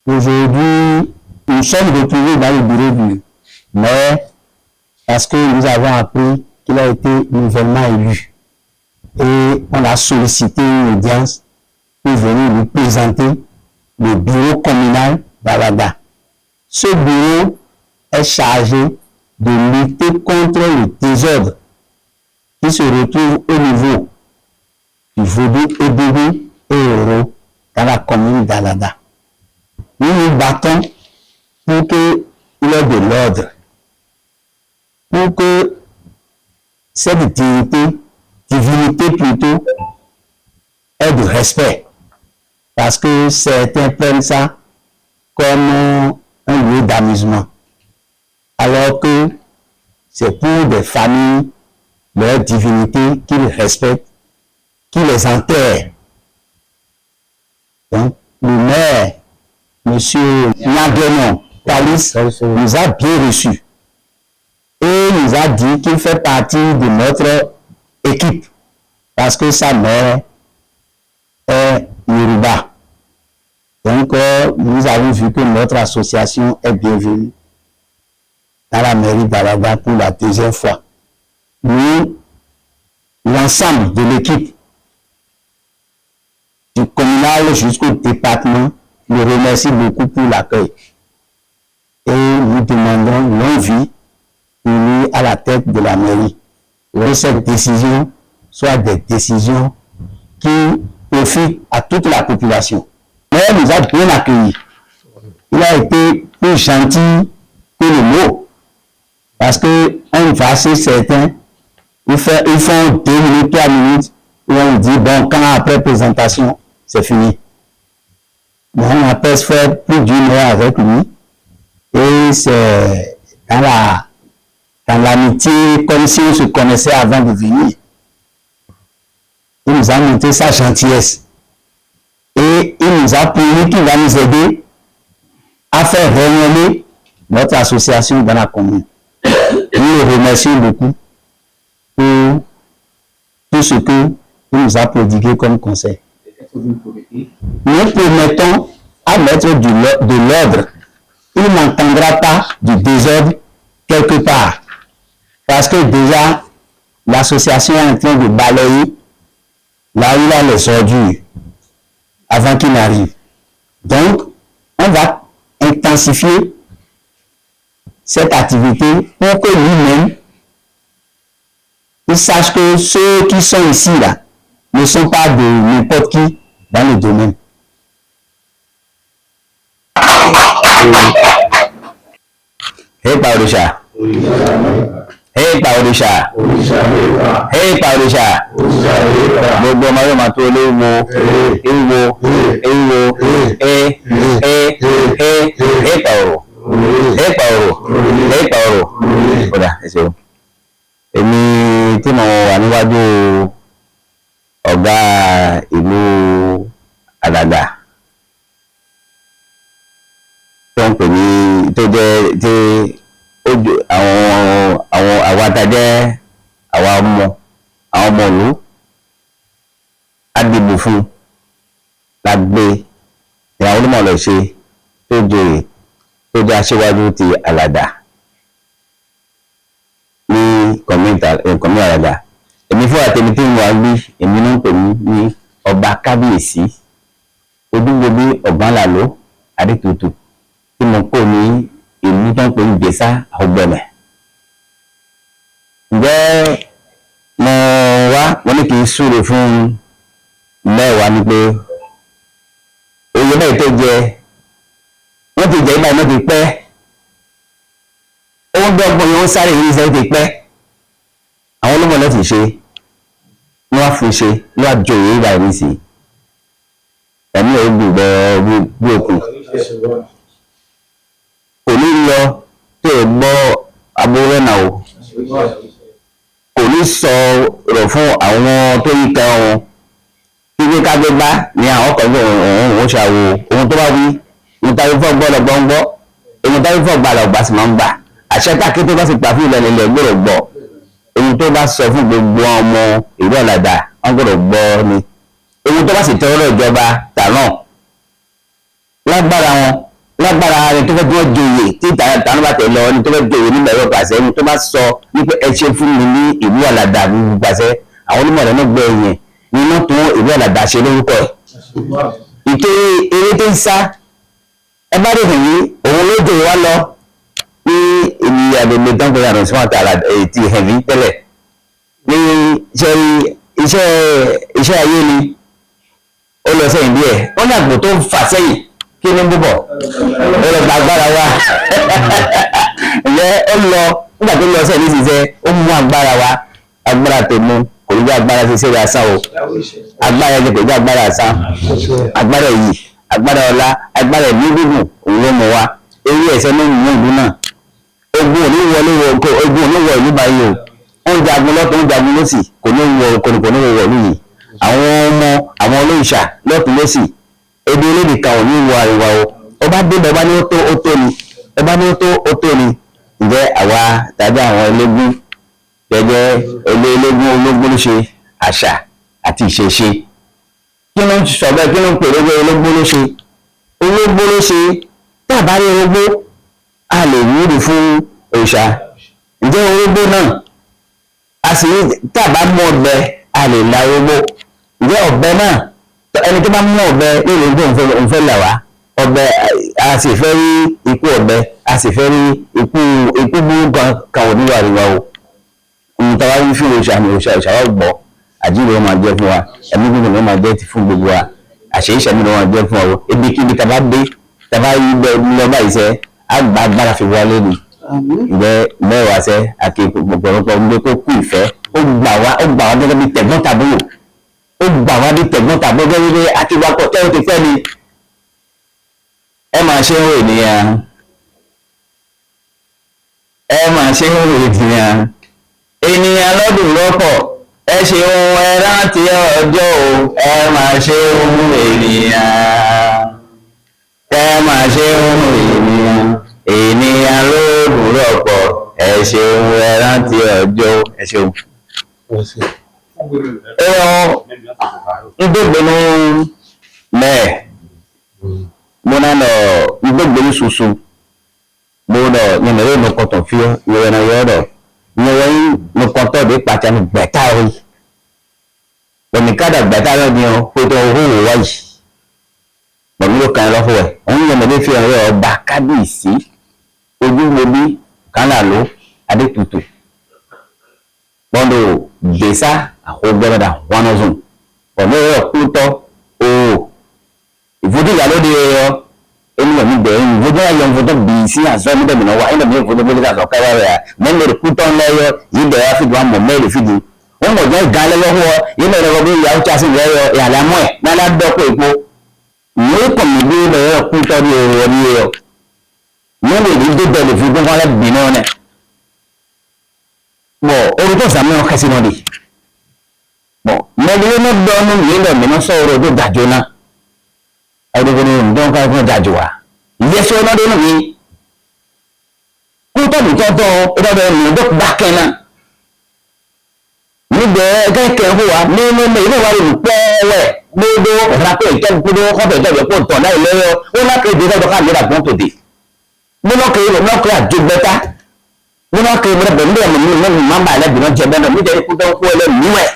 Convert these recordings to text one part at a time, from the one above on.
Aujourd'hui, nous sommes retrouvés dans le bureau du maire parce que nous avons appris qu'il a été nouvellement élu. Et on a sollicité une audience pour venir nous présenter le bureau communal d'Alada. Ce bureau est chargé de lutter contre le désordre qui se retrouve au niveau du Vaudou, Ébébi et Oro dans la commune d'Alada. Nous nous battons pour qu'il y ait de l'ordre, pour que cette divinité plutôt, ait de respect. Parce que certains prennent ça comme un lieu d'amusement. Alors que c'est pour des familles, leur divinité qu'ils respectent, qui les enterrent. Donc, le maire, monsieur Naguenon Thalys, nous a bien reçus. Et nous a dit qu'il fait partie de notre équipe. Parce que sa mère est Yoruba. Donc, nous avons vu que notre association est bienvenue dans la mairie d'Alada pour la deuxième fois. Nous, l'ensemble de l'équipe, du communal jusqu'au département, nous remercie beaucoup pour l'accueil. Et nous demandons longue vie pour lui à la tête de la mairie. Que cette décision soit des décisions qui profitent à toute la population. Mais il nous a bien accueillis. Il a été plus gentil que le mot. Parce qu'on va chez certains, ils font 2 minutes, 3 minutes, et on dit, bon, quand après présentation, c'est fini. Mais on a presque fait plus d'1 heure avec lui. Et c'est dans l'amitié, comme si on se connaissait avant de venir. Il nous a montré sa gentillesse. Et il nous a promis qu'il va nous aider à faire rayonner notre association dans la commune. Nous le remercions beaucoup pour tout ce qu'il nous a prodigué comme conseil. Nous promettons à mettre de l'ordre. Il n'entendra pas du désordre quelque part. Parce que déjà, l'association est en train de balayer là où il a les ordures avant qu'il n'arrive. Donc, on va intensifier cette activité pour que lui-même, il sache que ceux qui sont ici là ne sont pas de n'importe qui dans le domaine. Hey Paulisha. Hey Paulisha. Hey Paulisha. Gbogbo ọmọ yóò máa tó olówó hey Paoro. Hey Paoro. Kódà ẹsẹ̀ o. Èmi tí mo wà níwájú ọ̀gá ìlú Alada tó ń pè ní tó jẹ́ tí àwọn àwátàjẹ́ àwọn ọmọ ìlú adìbò fún lágbé ìyàwó onímọ̀ lọ ṣe tó joyè tó jẹ́ aṣíwájú ti Alada ní kọ̀mí Alada. Èmi fún àtẹ̀mí tí mo wá gbé èmi ló ń pè ní ọba kábíyèsí Odúngbòbí Ọ̀gbánlàló Adétutù tí mo kó ní ìlú tó ń pè ní Ìjẹ̀ṣà Ọ̀gbẹ̀mẹ̀. Ǹjẹ́ mo wá mo ní kí n súre fún mẹ́wàá ni pé oyè náà tó jẹ wọ́n ti jẹ́ ìgbà náà ti pẹ́ ó ń dọ́gbọ́n yẹn ó sáré yìí sẹ́yìn ti pẹ́ àwọn olómọ̀ náà ti ṣe ní wàá fún ṣe ní wàá joyè ìgbà yìí sí ẹ̀mí ẹ̀ gbù bẹ́ẹ̀ bí òkun kò ní lọ tó ẹ̀ gbọ́ abúlé náà o kò ní sọ̀rọ̀ fún àwọn tó yí kan wọn kíkẹ́ kágbégbá ní àwọn kan tó òun ṣàwò ohun tó bá wí ohun táyé fọ́ gbọ́dọ̀ gbọ́ngbọ́ ohun táyé fọ́ gbàlọ̀ gbà sì máa ń gbà àṣẹ tàkì tó bá sì pàfin ìlẹ̀ ilẹ̀ gbọ́dọ̀ gbọ́ ohun tó bá sọ fún gbogbo ọmọ ìlú Alada wọn gbọ́dọ̀ gbọ́ ni ohun tó bá sì tẹ́wọ́rọ̀ ìjọba tààràn lágbára wọn lágbára rẹ̀ tó fẹ́ tí wọ́n joyè tí tàwọn bá tẹ̀ lọ ní tó fẹ́ joyè nígbà yóò pàṣẹ ní tó bá sọ wípé ẹ ṣe fún mi ní ìlú àlàdà gbogbo pàṣẹ àwọn onímọ̀ rẹ̀ náà gbẹ ẹ̀yìn nínú tó ìlú àlàdà ṣe lórúkọ ẹ̀. ìtorí eré tó ń sá ẹ bá dé fìyí òun ló dè wá lọ ní ènìyàn àgbègbè dánwò yàrá sí wọn tààrà ti hẹ̀mí tẹ́lẹ̀ ní iṣẹ́ ayé ni ó lọ sẹ́yìn díẹ̀ ó ní àgbò tó fà sẹ́yìn kí ni búbọ̀ ó lọ gba agbára wa ǹjẹ́ ó lọ nígbà tó lọ sẹ́yìn nísinsẹ́ ó mú agbára wa agbára tó mú kò ní jẹ́ agbára ṣe ṣe asán o agbára ẹni kò jẹ́ agbára asán agbára yìí agbára ọlá agbára ẹ̀mí gígùn òun ló mú wa eré ẹ̀sẹ̀ ló mú ìlú náà ogun òní wọ ìlú báyìí o ó ń jagun lọ́tún ó ń jagun lọ́sì kò ní wọ kò ní wọ ìlú yìí àwọn ọmọ àwọn olóòṣà lọ́tún lọ́sì ebi olóòdì kan ò ní wọ àríwá o ọba dé bàbá ní ó tó ni ọba ní ó tó ni ǹjẹ́ àwa tàbí àwọn eléégún gẹ́gẹ́ eléégún ológun ló ṣe àṣà àti ìṣẹ̀ṣe kí ló ń sọ bẹ́ẹ̀ kí ló ń pè lóko ológun ló ṣe tí a bá rí orógbó a lè wúri fún òòṣà ǹjẹ́ orógbó náà a sì tí a bá mú ọ̀bẹ a lè la orógbó ǹjẹ́ ọ̀bẹ náà ẹni tó bá mú ọ̀bẹ lórí orógbó òun fẹ́ là wá ọ̀bẹ a sì fẹ́ rí ikú ọ̀bẹ a sì fẹ́ rí ikú burúkú kan ò níwà rí wa o ohun tí a wá rí fún òòṣà ni òòṣà wa gbọ́ àjíǹde wọn máa jẹ́ fún wa ẹ̀mí gbogbo wọn máa jẹ́ fún gbogbo wa àṣeyíṣẹ́ mi ni wọn máa jẹ́ fún wa o ebi kíbi tá a bá dé tàbá yí lọ báyìí sẹ́ àgbà agbára fi wọlé ni ìgbẹ́ mẹ́wàá sẹ́ àti ọ̀pọ̀lọpọ̀ ọmọdé kó kú ìfẹ́ ó gbà wá gẹ́gẹ́ bí tẹ̀gbọ́n tàbúrò ó gbà wá bí tẹ̀gbọ́n tàbúrò gẹ́gẹ́ bí akíwakọ̀ tẹ́wọ́ ti fẹ́ ni ẹ máa ṣe ń rò ènìyàn lọ́dún lọ́pọ̀ ẹ ṣe ohun ẹ rántí ọjọ́ o ẹ máa ṣe ohun ènìyàn. Ẹ máa ṣe ohun ènìyàn lóògùn rọ̀pọ̀ ẹ ṣeun ẹ rántí ọjọ́ ẹ ṣeun. Ìgbégbénu mẹ́ẹ̀ mo náà lọ ìgbégbénu ṣoṣo mo lọ yẹnlẹ́rẹ́ nìkọ̀tọ̀ fi ìrẹ̀nà yọ̀ọ̀dọ̀ ìyẹn nìkọ̀tọ̀ bí pàtàkì gbẹ̀tà rí òmìkádà gbẹ̀tà rẹ̀ ni ó pé tó owó wáyé pẹ̀lú ló kan lọ́fọ̀ ẹ̀ òun yẹn lè fi ọ̀rẹ́ ọba kábíyèsí ojúmọbí kánàló adétutù pọ́ndọ̀ gbèsà àkógbẹ́rẹ́dà wọnọ́sùn pẹ̀lú ọ̀rẹ́ ọ̀kútọ́ ooo ìfojú ìyálóde ẹ̀yọ ènìyàn mi bẹ̀rẹ̀ ìfojú ayọ̀ ìfojú bìí sí àṣọ ẹ̀mí dẹ̀mí náà wá ẹ̀mí ìfojú bí àṣọ kẹwàá rẹ̀ mẹ́lẹ̀ kútọ́ ńlẹ́yọ yìí bẹ̀rẹ̀ fìdí wọn mọ̀ mẹ́lẹ̀ fìdí wọn mọ̀ jẹ́ ìgálẹ́lọ́wọ́ yìí bẹ̀rẹ̀ bí ìyàwó tí a sì rẹ̀ ìyàlẹ́ mọ́ ẹ̀ náà dọ́kọ̀ èpo ní kọ̀mí bí bẹ̀rẹ̀ kútọ́ ní ẹ̀rọ ní ẹ̀yọ wọ́n lè ní débẹ̀ lè fi gbọ́n wálé bì náà nẹ̀ bọ̀ orúkọ sàmì ọkọ̀ sí náà dì bọ̀ mẹ́lẹ́ náà dọ́nù nílẹ̀ mìíràn sọ̀rọ̀ tó dàjọ́ náà ẹ̀rọ ní ìdán ká fún dàjọ́ wa ìyẹ́sọ́ náà dọ́nù mi kútọ́ bí tọ́tọ́ ìdọ́dọ̀ ìrìnàjò dákẹ́ náà níbẹ̀ kẹ́kẹ́ fún wa ní ilé wa lè pẹ́ẹ́wẹ́ gbogbo ọ̀sán ìtẹ́gbogbo ọ̀fẹ́ ìtẹ́gbogbo tọ̀ náà lẹ́yọ ó lákè ìdí ọjọ́ ká lera gbọ́n tòde múlọ́kẹ́ àjọgbẹ́ta múlọ́kẹ́ mẹ́rin máa bá ẹlẹ́bìn náà jẹ bẹ́ẹ̀ nítorí kú tó ń kú ẹlẹ́mìí ẹ̀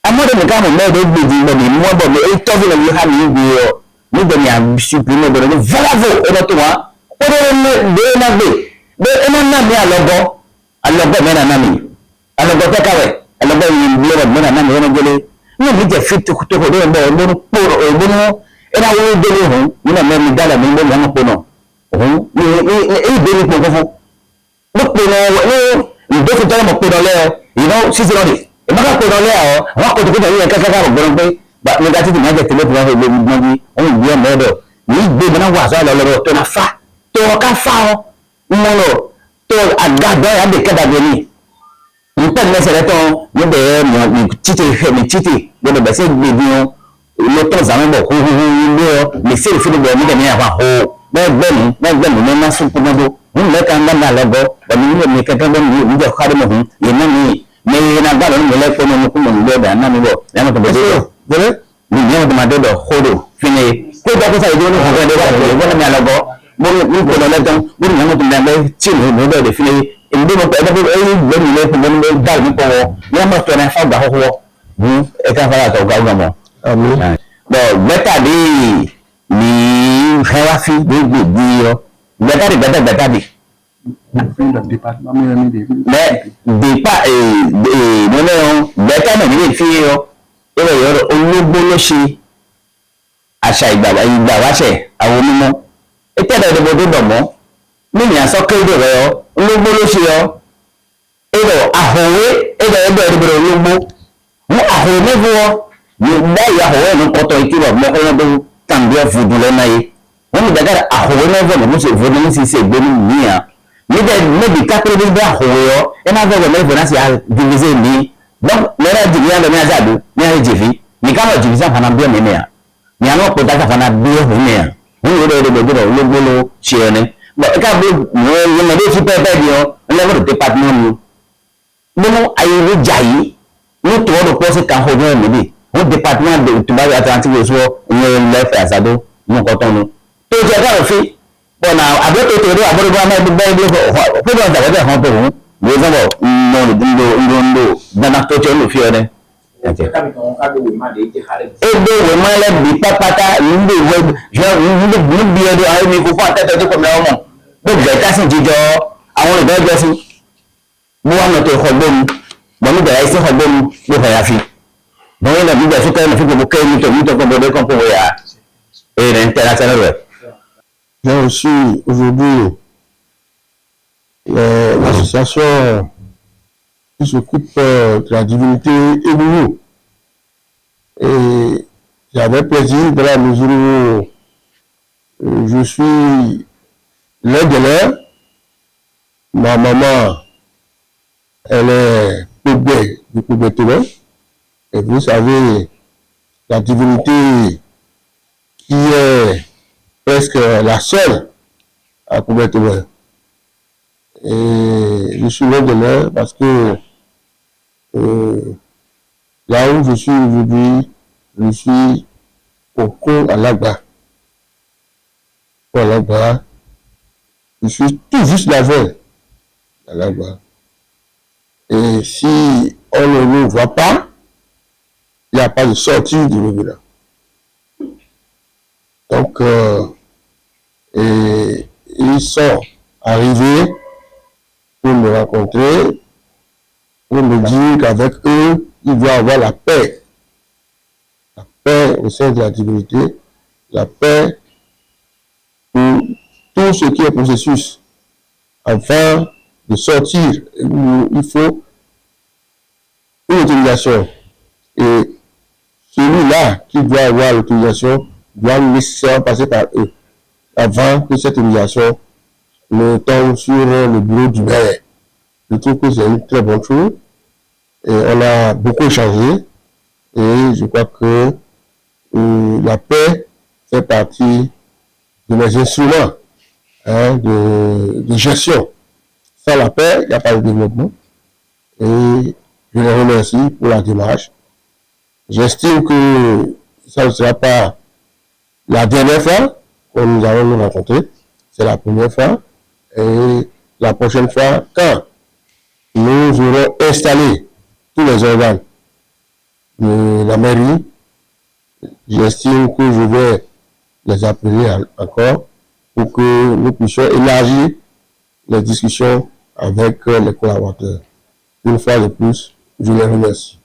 amọ́dẹ̀mìká mọ̀ mẹ́rin gbèjì lẹ́mìí mú ọ̀bọ̀ mi èyí tọ́jú lẹ́mìí ha mi gbé ọ nígbà ní àṣùpù ní ọ̀bọ̀rẹ̀ ní fọláfò ẹ̀rọ tó wá ó dé lé náà gbé ẹ máa ń ná mi alọ́gbọ́ mẹ́rin náà mi alọ́gbọ́ tẹ́kàwẹ̀ alọ́gbọ́ ìlú mẹ́rin náà mi wọ́n gbélé ní ìlú jẹ́ fi tókòtò lóyún bẹ́ẹ̀ lórí pòrò ògbónú ẹ̀rọ àwọn ìgbélé òun nínú mẹ́rin dálẹ̀ mi lórí àwọn pònà òun ní ìgbélé pònà fún ló pònà ní ìdókòtò tọ́lọ́mọ pònà lẹ́ọ̀ ìná sísè lọ́dì ìbáka pònà lẹ́ọ̀ àwọn akọ̀tòkòtò yìí kẹ́kẹ́ káàbọ̀ gbọ́n pé nígbà títí máa jẹ tẹ́lẹ̀ fún wọn gbọ́n bí wọ́n gbé ọmọ ẹ̀dọ̀ ní ìgbé ìbọn wà sọ́ àlọ́ tó na fa tó ọ̀ká fa wọn mọ́ lọ tó àgàgbọ́ àdè kẹ́dàgbẹ́ ni nǹkan mẹsẹrẹ tán níbẹ̀ ní títì gbọdọ̀ bẹ̀sẹ̀ gbèdé wọn ló tán zàmú bọ̀ hóhóhó ilé ọ lè ṣe ìfúnni bọ̀ níbẹ̀ ní àwọn àhó mẹ́gbẹ̀mí ní má sún kúmọ́dó wọn lẹ́ka ńlá náà lọ́gọ́ ọ̀nà nílò ní kẹ́kẹ́ bẹ́ẹ̀ ní ìjọ kárí mọ̀ fún yẹn náà ní mẹ́rin náà gbàdọ̀ ní lẹ́kọ́ ní ọmọkùnrin ní lọ́dà náà níbọ̀ yàrá tó bẹ̀rẹ̀ ní ìyẹn tó máa dọ́dọ̀ hódò fínni ko da ko sai do no ko da ko na la go mo ko na dan mo ni mo tun da ti mo do de fi e mo ko da ko e mo ni le ko mo da ni ko wo mo to na fa gba ho e ka fa la to ga ga mo amen bon beta di ni fa fi de di yo beta di le département mais dépa no no beta na ni fi yo e yo olugbo lo se àṣà ìgbà wáṣẹ̀ àwọn onímọ̀ ìtẹ́lẹ̀ ìdìbò tó dọ̀mọ́ nínú àsọkéde rẹ̀ ọ́ ológbó ló ṣe ọ́ ẹ̀rọ àhòwé ẹ̀rọ ẹgbẹ́ ìdìbò ológbó wọ́n àhòwé mẹ́fọ́ ọ́ báyìí àhòwé ẹ̀nu kọ́tọ̀ ìkírọ̀ mẹ́kọ́rọ́ tó tàbí ọ̀fùdù lọ́nà yìí wọ́n mú dàgàrà àhòwé mẹ́fọ́ ní mọ́sẹ̀ ìfọ́dún ní sísè gbé ní nìyà níbẹ̀ níbi kápẹ́rẹ́ bí àhòwé ọ́ ẹ̀ máa fẹ́ mẹ́fọ́ náà sì á divisé ní lọ́nà jìbìyàn lọ ní àzàdù ní àyè jìfì nìkan lọ jìbìsàn fana bí ọ̀mí nìyà ni àwọn kò dáka fana bí ọ̀hún nìyà wọ́n yóò rẹ̀ gbogbo ológbó ló ṣe ọ ní ká bí wọ́n yẹn fi pẹ́ẹ́pẹ́ di ọ ẹlẹ́wọ̀n tó pàtó náà mu nínú ayélujára yìí ní tòwọ́dọ̀ pọ́sí kan hó ní ẹ̀mí bíi wọ́n department tó bá yà àti wọ́n sọ ìyẹn lẹ́fẹ̀ẹ́ àṣàdó ní nǹkan tó ń lò tó jẹ́ ká òfin bọ̀nà àbẹ́tò tó rí àbúrò bá máa gbé ilé fún ọ̀dà wọ́dẹ̀ kan tó wọ́n lè sọ́bọ̀ ńlò dáná tó tẹ́ lò fi ọ ní. Ebe ìwé mọ́lẹ̀ bí pápátá níbi ìwé níbi ọdún àwọn ènìyàn fún àtẹ́tẹ́ tó kọ̀mí ọmọ gbogbo ẹ̀ka sì jíjọ àwọn ìdájọ́ sí bó wà lọ́tọ̀ ìkọ̀gbọ́n bọ̀mí bẹ̀rẹ̀ sí ìkọ̀gbọ́n ló fẹ̀yà fi bọ̀mí náà bí gbàsókè ẹni fún gbogbo kẹ́yìn tó kọ́ bọ̀dé kan fún wẹ̀yà èrè ń tẹ́lá tẹ́lẹ̀ rẹ̀. J'ai aussi aujourd'hui l'association qui s'occupe de la divinité Ebougou. Et j'avais plaisir de la mesure où je suis l'un de leurs. Ma maman, elle est Poubé du Poubé-Toulon. Et vous savez, la divinité qui est presque la seule à Poubé-Toulon. Et je suis l'un de leurs parce que là où je suis aujourd'hui, je suis au Kong à Lagba. Je suis tout juste d'avant à Lagba. Et si on ne le voit pas, il n'y a pas de sortie du village. Donc, ils sont arrivés pour me rencontrer, pour me dire qu'avec eux, il doit avoir la paix. La paix au sein de la divinité, la paix pour tout ce qui est processus. Afin de sortir, il faut une autorisation. Et celui-là qui doit avoir l'autorisation doit nécessairement passer par eux. Avant que cette autorisation ne tombe sur le bureau du maire. Je trouve que c'est une très bonne chose. Et on a beaucoup échangé. Et je crois que la paix fait partie de mes instruments de gestion. Sans la paix, il n'y a pas de développement. Et je les remercie pour la démarche. J'estime que ça ne sera pas la dernière fois que nous allons nous rencontrer. C'est la première fois. Et la prochaine fois, quand nous aurons installé tous les organes de la mairie, j'estime que je vais les appeler encore pour que nous puissions élargir les discussions avec les collaborateurs. Une fois de plus, je les remercie.